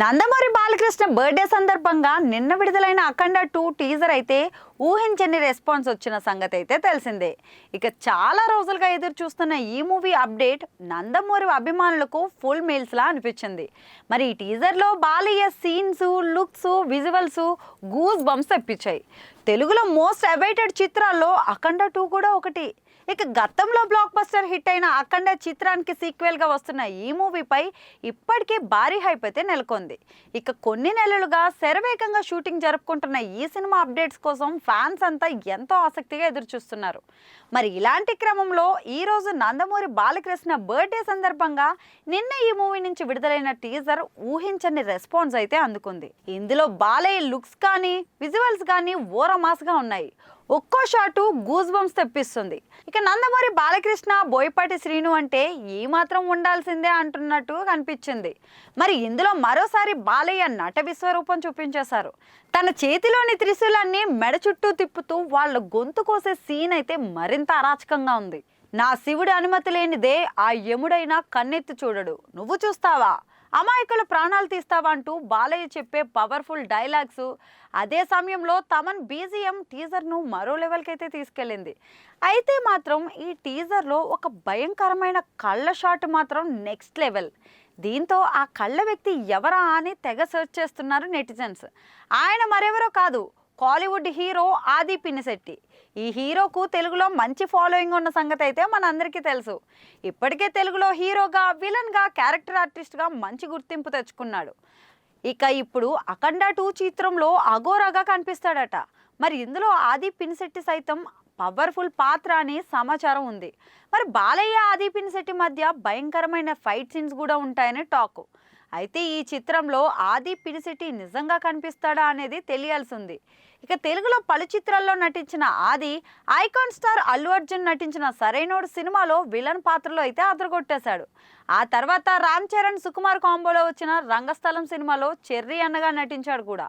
Nandamuri Balakrishna birthday సందర్భంగా నిన్న విడుదలైన అఖండ 2 టీజర్ అయితే ఊహించని రెస్పాన్స్ వచ్చిన సంగతి అయితే తెలిసిందే. ఇక చాలా రోజులుగా ఎదురు చూస్తున్న ఈ మూవీ అప్డేట్ నందమూరి అభిమానులకు ఫుల్ మీల్స్ లా అనిపించింది. మరి ఈ టీజర్లో Balayya scenes, looks, visuals goose bumps తెప్పించాయి. తెలుగులో మోస్ట్ అవైటెడ్ చిత్రాల్లో అఖండ 2 కూడా ఒకటి. ఇక గతంలో బ్లాక్ బస్టర్ హిట్ అయిన అఖండ చిత్రానికి సీక్వెల్గా వస్తున్న ఈ మూవీపై ఇప్పటికే భారీ హైప్ అయితే నెలకొంది. ఇక కొన్ని నెలలుగా శరవేగంగా షూటింగ్ జరుపుకుంటున్న ఈ సినిమా అప్డేట్స్ కోసం ఫ్యాన్స్ అంతా ఎంతో ఆసక్తిగా ఎదురు చూస్తున్నారు. మరి ఇలాంటి క్రమంలో ఈరోజు నందమూరి బాలకృష్ణ బర్త్డే సందర్భంగా నిన్న ఈ మూవీ నుంచి విడుదలైన టీజర్ ఊహించని రెస్పాన్స్ అయితే అందుకుంది. ఇందులో బాలయ్య లుక్స్ కానీ విజువల్స్ కానీ ఓరమాస్గా ఉన్నాయి. ఒక్కో షాటు గూస్ బంప్స్ తెప్పిస్తుంది. ఇక నందమూరి బాలకృష్ణ, బోయపాటి శ్రీను అంటే ఏ మాత్రం ఉండాల్సిందే అంటున్నట్టు కనిపించింది. మరి ఇందులో మరోసారి బాలయ్య నట విశ్వరూపం చూపించేశారు. తన చేతిలోని త్రిశూలాన్ని మెడ చుట్టూ తిప్పుతూ వాళ్ళ గొంతు కోసే సీన్ అయితే మరింత అరాచకంగా ఉంది. నా శివుడి అనుమతి లేనిదే ఆ యముడైనా కన్నెత్తి చూడడు, నువ్వు చూస్తావా, అమాయకుల ప్రాణాలు తీస్తావా అంటూ బాలయ్య చెప్పే పవర్ఫుల్ డైలాగ్స్, అదే సమయంలో తమన్ బీజిఎం టీజర్ను మరో లెవెల్కి అయితే తీసుకెళ్ళింది. అయితే మాత్రం ఈ టీజర్లో ఒక భయంకరమైన కళ్ళ షాట్ మాత్రం నెక్స్ట్ లెవెల్. దీంతో ఆ కళ్ళ వ్యక్తి ఎవరా అని తెగ సెర్చ్ చేస్తున్నారు నెటిజన్స్. ఆయన మరెవరో కాదు, కాలీవుడ్ హీరో ఆది పినిశెట్టి. ఈ హీరోకు తెలుగులో మంచి ఫాలోయింగ్ ఉన్న సంగతి అయితే మనందరికీ తెలుసు. ఇప్పటికే తెలుగులో హీరోగా, విలన్గా, క్యారెక్టర్ ఆర్టిస్ట్గా మంచి గుర్తింపు తెచ్చుకున్నాడు. ఇక ఇప్పుడు అఖండ 2 చిత్రంలో అఘోరాగా కనిపిస్తాడట. మరి ఇందులో ఆది పినిశెట్టి సైతం పవర్ఫుల్ పాత్ర అని సమాచారం ఉంది. మరి బాలయ్య, ఆది పినిశెట్టి మధ్య భయంకరమైన ఫైట్ సీన్స్ కూడా ఉంటాయని టాక్. అయితే ఈ చిత్రంలో ఆది పినిశెట్టి నిజంగా కనిపిస్తాడా అనేది తెలియాల్సి ఉంది. ఇక తెలుగులో పలు చిత్రాల్లో నటించిన ఆది ఐకాన్ స్టార్ అల్లు అర్జున్ నటించిన సరైనోడు సినిమాలో విలన్ పాత్రలో అయితే అదరగొట్టేశాడు. ఆ తర్వాత రామ్ చరణ్, సుకుమార్ కాంబోలో వచ్చిన రంగస్థలం సినిమాలో చెర్రీ అన్నగా నటించాడు కూడా.